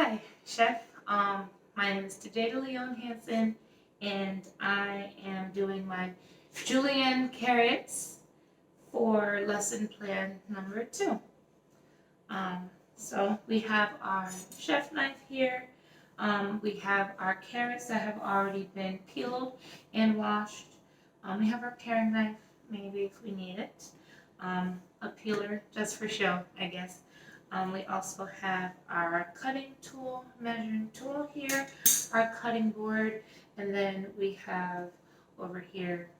Hi, Chef. My name is Tejada Leon Hansen, and I am doing my julienne carrots for lesson plan number 2. So we have our chef knife here. We have our carrots that have already been peeled and washed. We have our paring knife, maybe if we need it. A peeler just for show, I guess. We also have our cutting tool, measuring tool here, our cutting board, and then we have over here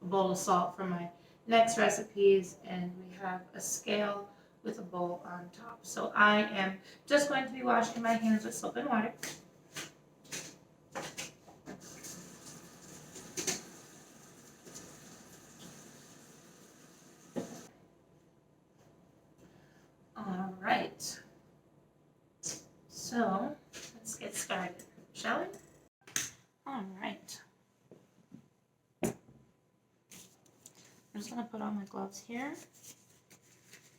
a bowl of salt for my next recipes, and we have a scale with a bowl on top. So I am just going to be washing my hands with soap and water. All right. So let's get started, shall we? All right. I'm just gonna put on my gloves here.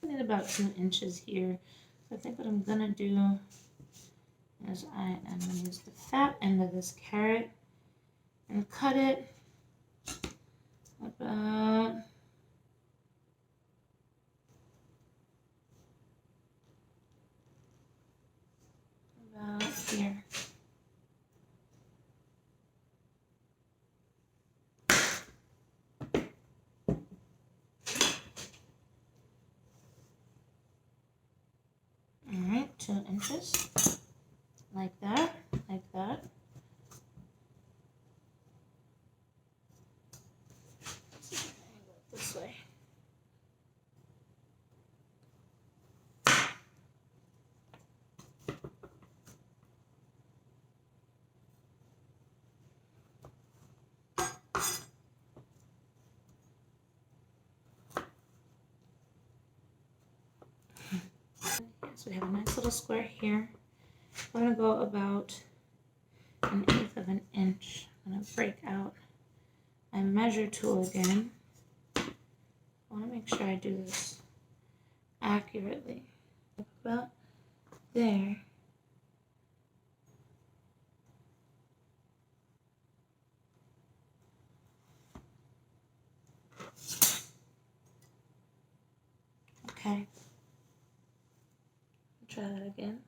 I need about 2 inches here. So I think what I'm gonna do is I am gonna use the fat end of this carrot and cut it about here. All right, 2 inches, like that, like that. This way. So we have a nice little square here. I'm gonna go about 1/8 of an inch. I'm gonna break out my measure tool again. I wanna make sure I do this accurately. About there. Okay. Try that again.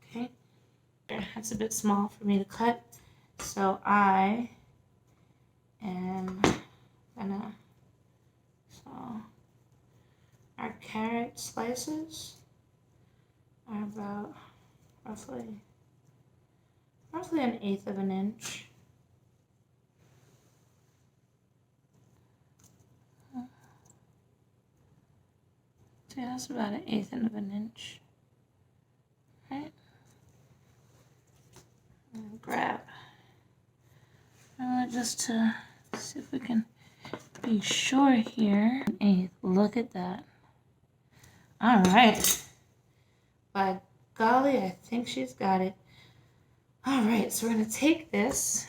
Okay. That's a bit small for me to cut, so I am gonna, so our carrot slices are about roughly 1/8 of an inch. So yeah, that's about 1/8 of an inch, right? And grab, just to see if we can be sure here. 1/8, look at that. All right. By golly, I think she's got it. All right, so we're going to take this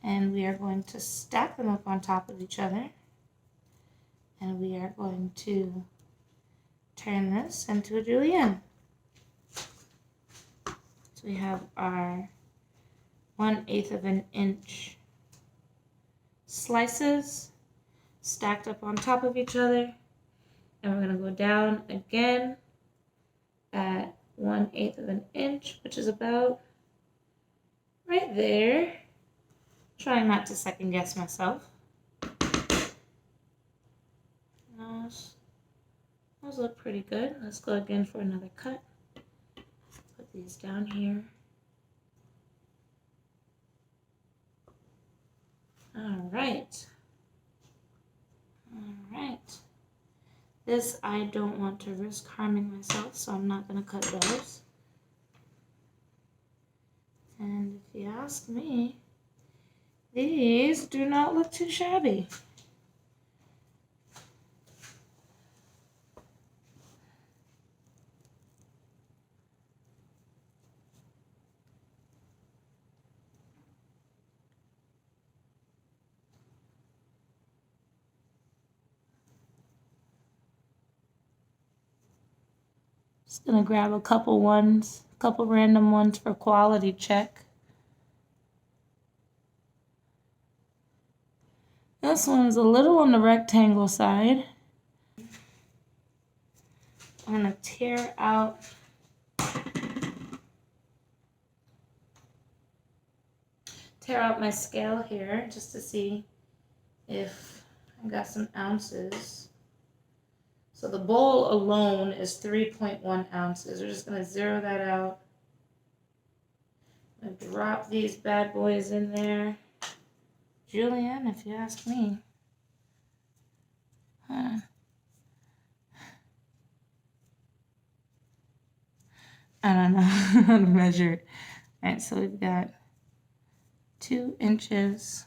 and we are going to stack them up on top of each other. And we are going to turn this into a julienne. So we have our 1/8 of an inch slices stacked up on top of each other. And we're going to go down again at 1/8 of an inch, which is about right there. Trying not to second guess myself. Those look pretty good. Let's go again for another cut. Put these down here. All right. All right. This I don't want to risk harming myself, so I'm not going to cut those. And if you ask me, these do not look too shabby. Just gonna grab a couple random ones for quality check. This one's a little on the rectangle side. I'm gonna tear out my scale here just to see if I got some ounces. So the bowl alone is 3.1 ounces. We're just gonna zero that out. I'm gonna drop these bad boys in there. Julienne, if you ask me. Huh. I don't know how to measure it. All right, so we've got 2 inches.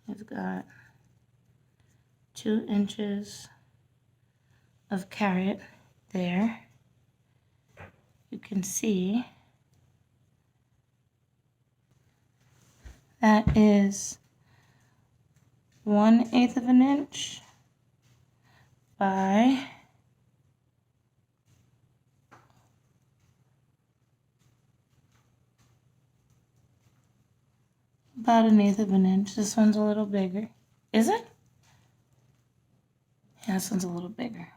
We've got 2 inches of carrot there. You can see that is 1/8 of an inch by about 1/8 of an inch. This one's a little bigger. Is it? Yeah, this one's a little bigger.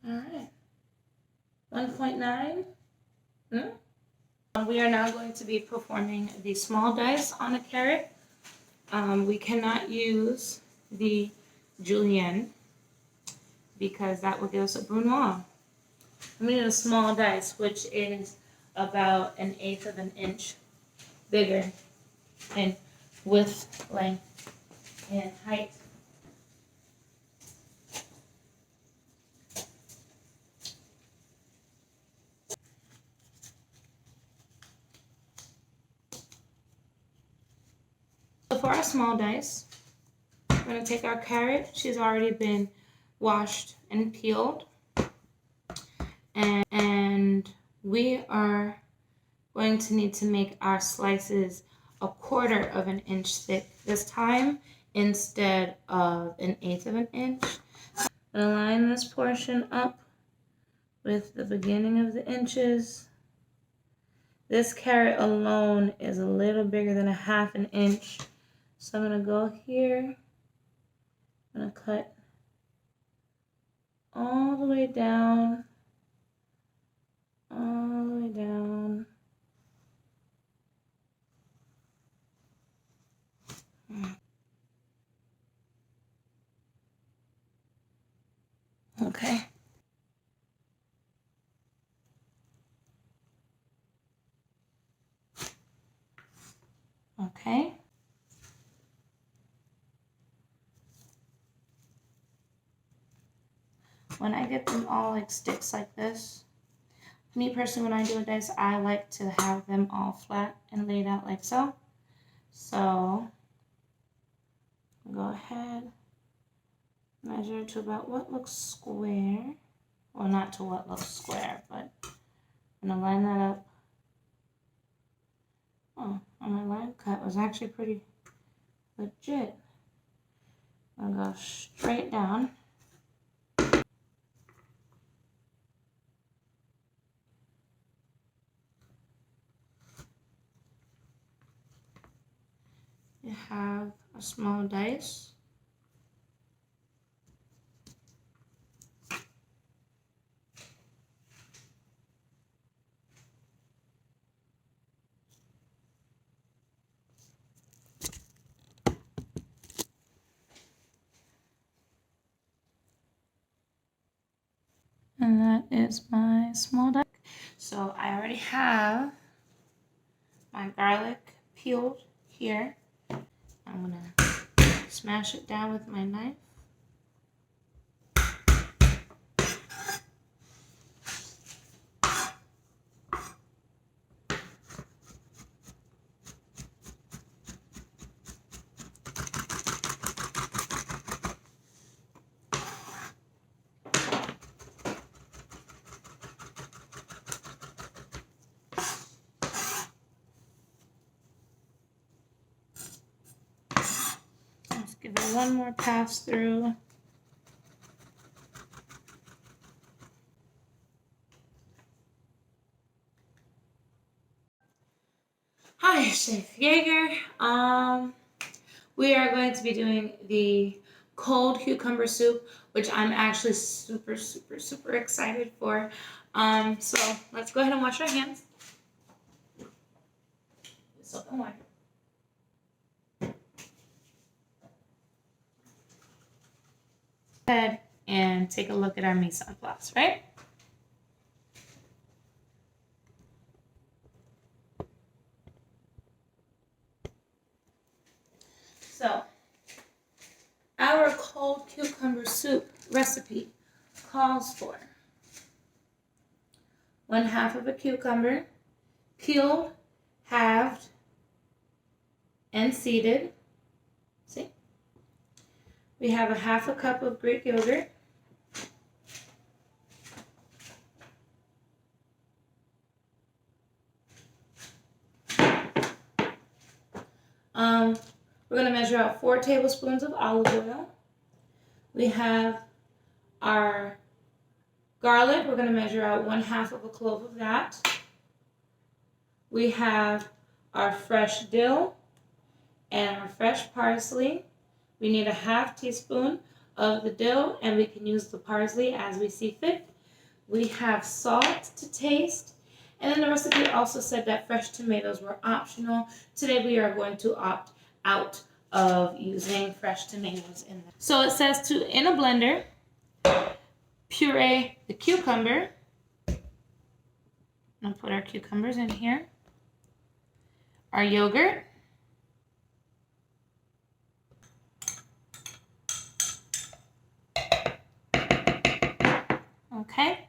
All right. 1.9. We are now going to be performing the small dice on a carrot. We cannot use the julienne because that will give us a brunoise. We need a small dice, which is about 1/8 of an inch bigger in width, length, and height. So for our small dice, we're going to take our carrot. She's already been washed and peeled. And we are going to need to make our slices 1/4 of an inch thick this time instead of 1/8 of an inch. I'm going to line this portion up with the beginning of the inches. This carrot alone is a little bigger than 1/2 an inch. So I'm going to go here. I'm going to cut all the way down. All the way down. Okay. Okay. When I get them all like sticks like this, me personally, when I do a dice, I like to have them all flat and laid out like so. So go ahead, measure to about what looks square. Well, not to what looks square, but I'm gonna line that up. Oh, and my line cut was actually pretty legit. I'll go straight down. You have a small dice. And that is my small dice. So I already have my garlic peeled here. I'm gonna smash it down with my knife. give it one more pass through. Hi, Chef Jaeger. We are going to be doing the cold cucumber soup, which I'm actually super, super, super excited for. So let's go ahead and wash our hands. Soap and water. Ahead and take a look at our mise en place, right? So, our cold cucumber soup recipe calls for 1/2 of a cucumber, peeled, halved, and seeded. See? We have 1/2 cup of Greek yogurt. We're going to measure out 4 tablespoons of olive oil. We have our garlic. We're going to measure out 1/2 of a clove of that. We have our fresh dill and our fresh parsley. We need 1/2 teaspoon of the dill, and we can use the parsley as we see fit. We have salt to taste. And then the recipe also said that fresh tomatoes were optional. Today we are going to opt out of using fresh tomatoes in there. So it says to, in a blender, puree the cucumber. I'll put our cucumbers in here. Our yogurt. Okay.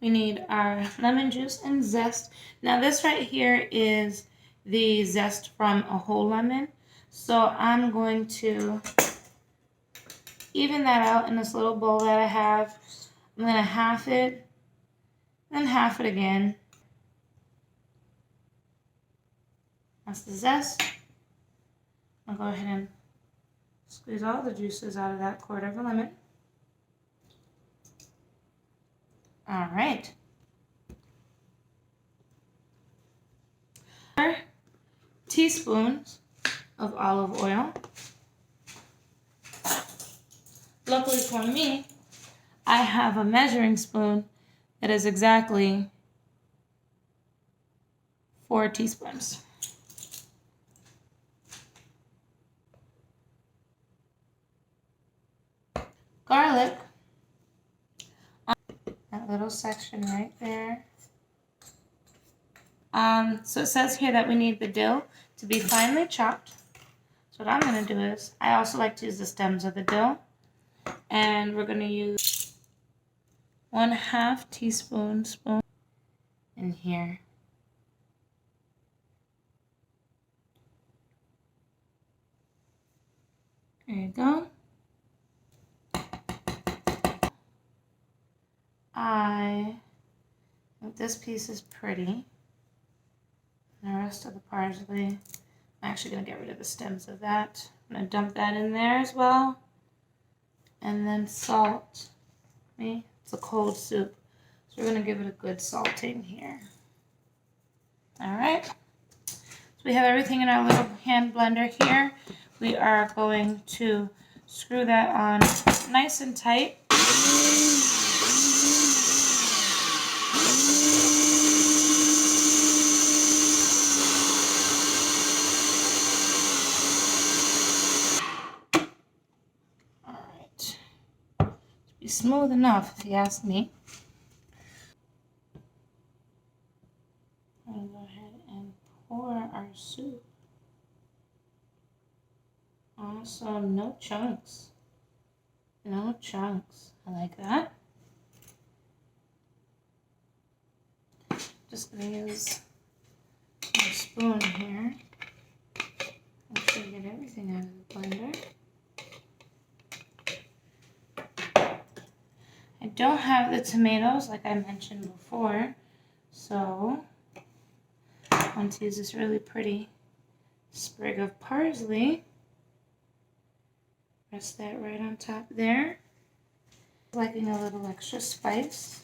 We need our lemon juice and zest. Now this right here is the zest from a whole lemon. So I'm going to even that out in this little bowl that I have. I'm going to half it, then half it again. That's the zest. I'll go ahead and squeeze all the juices out of that 1/4 of a lemon. All right. 4 teaspoons of olive oil. Luckily for me, I have a measuring spoon that is exactly 4 teaspoons. Garlic. That little section right there. So it says here that we need the dill to be finely chopped. So what I'm going to do is, I also like to use the stems of the dill. And we're going to use 1/2 teaspoon in here. There you go. I think this piece is pretty. And the rest of the parsley, I'm actually going to get rid of the stems of that. I'm going to dump that in there as well. And then salt. It's a cold soup, so we're going to give it a good salting here. All right. So we have everything in our little hand blender here. We are going to screw that on nice and tight. Be smooth enough, if you ask me. I'll go ahead and pour our soup. Also, no chunks. No chunks. I like that. Just gonna use my spoon here. Make sure to get everything out of the blender. I don't have the tomatoes like I mentioned before, so I want to use this really pretty sprig of parsley. Press that right on top there. Liking a little extra spice.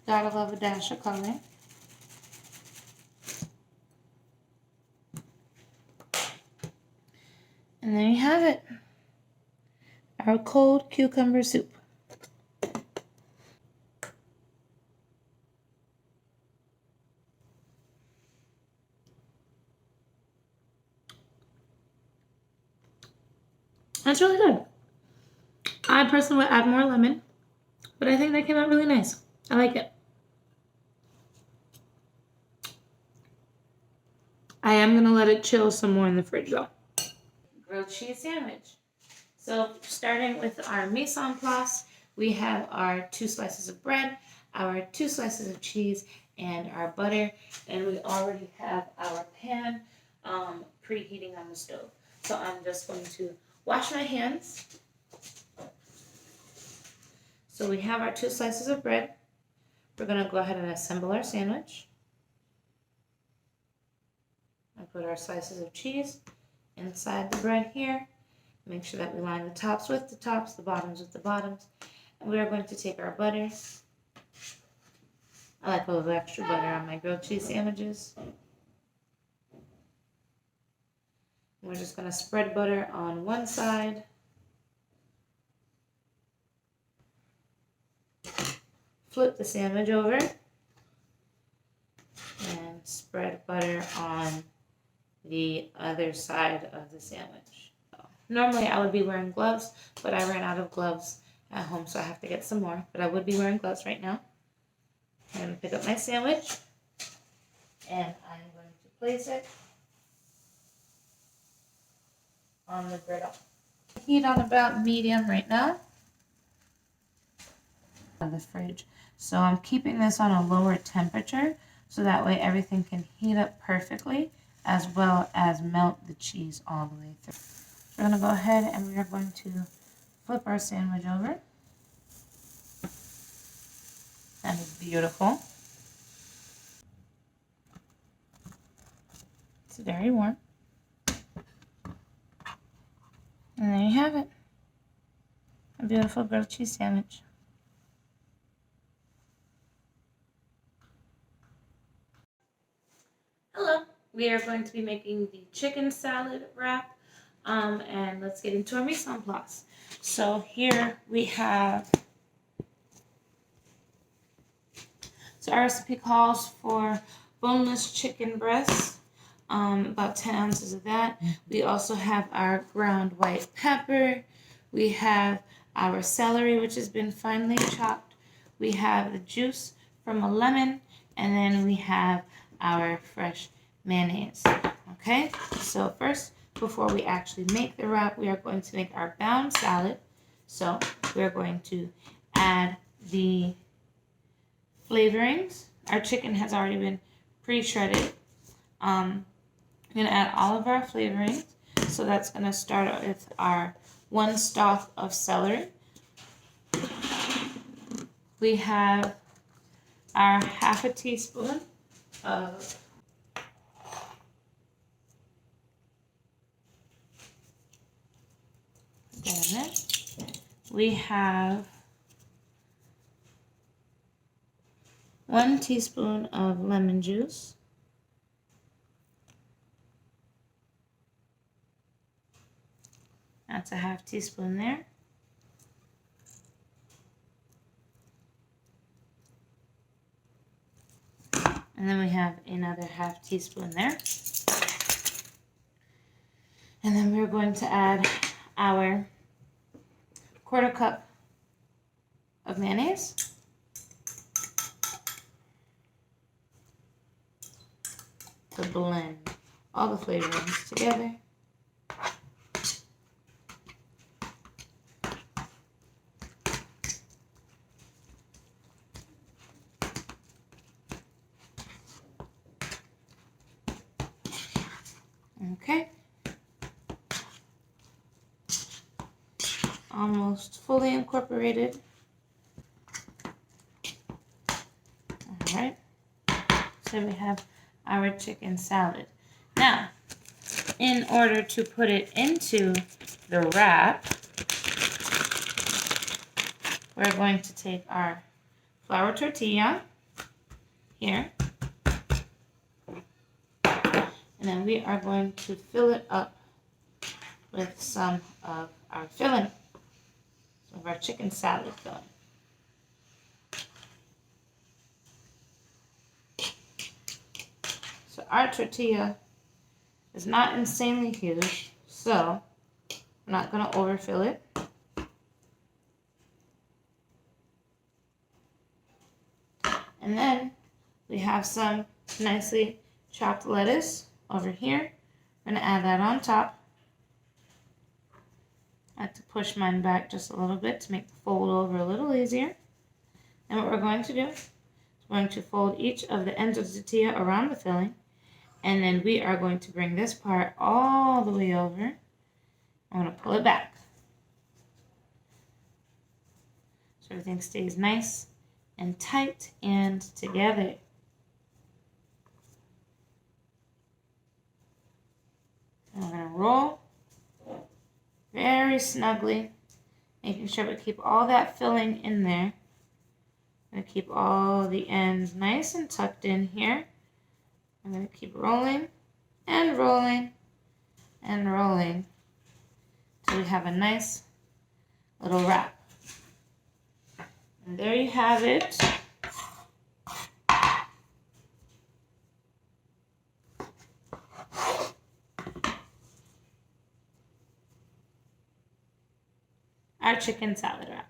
Gotta love a dash of color. And there you have it. Our cold cucumber soup. That's really good. I personally would add more lemon, but I think that came out really nice. I like it. I am going to let it chill some more in the fridge though. Grilled cheese sandwich. So starting with our mise en place, we have our 2 slices of bread, our 2 slices of cheese, and our butter. And we already have our pan preheating on the stove. So I'm just going to wash my hands. So we have our 2 slices of bread. We're going to go ahead and assemble our sandwich. I put our slices of cheese inside the bread here. Make sure that we line the tops with the tops, the bottoms with the bottoms. And we are going to take our butter. I like a little extra butter on my grilled cheese sandwiches. We're just going to spread butter on one side. Flip the sandwich over. And spread butter on the other side of the sandwich. Normally I would be wearing gloves, but I ran out of gloves at home, so I have to get some more. But I would be wearing gloves right now. I'm going to pick up my sandwich, and I'm going to place it on the griddle. Heat on about medium right now. On the fridge. So I'm keeping this on a lower temperature, so that way everything can heat up perfectly, as well as melt the cheese all the way through. We're going to go ahead and we are going to flip our sandwich over. That is beautiful. It's very warm. And there you have it. A beautiful grilled cheese sandwich. Hello. We are going to be making the chicken salad wrap. And let's get into our mise en place. So here we have, so our recipe calls for boneless chicken breasts, about 10 ounces of that. We also have our ground white pepper. We have our celery, which has been finely chopped. We have the juice from a lemon, and then we have our fresh mayonnaise. Okay, so first, before we actually make the wrap, we are going to make our bound salad. So we're going to add the flavorings. Our chicken has already been pre-shredded. I'm going to add all of our flavorings. So that's going to start with our 1 stalk of celery. We have our half a teaspoon of we have 1 teaspoon of lemon juice. That's a half teaspoon there. And then we have another half teaspoon there. And then we're going to add our 1/4 cup of mayonnaise. To blend all the flavorings together. Okay. Almost fully incorporated. All right. So we have our chicken salad. Now, in order to put it into the wrap, we're going to take our flour tortilla here, and then we are going to fill it up with some of our filling, some of our chicken salad filling. So our tortilla is not insanely huge, so I'm not going to overfill it. And then we have some nicely chopped lettuce over here. I'm going to add that on top. I have to push mine back just a little bit to make the fold over a little easier. And what we're going to do is we're going to fold each of the ends of the tortilla around the filling. And then we are going to bring this part all the way over. I'm going to pull it back, so everything stays nice and tight and together. And we're going to roll very snugly, making sure we keep all that filling in there. I'm going to keep all the ends nice and tucked in here. I'm going to keep rolling and rolling and rolling until we have a nice little wrap. And there you have it. Our chicken salad wrap.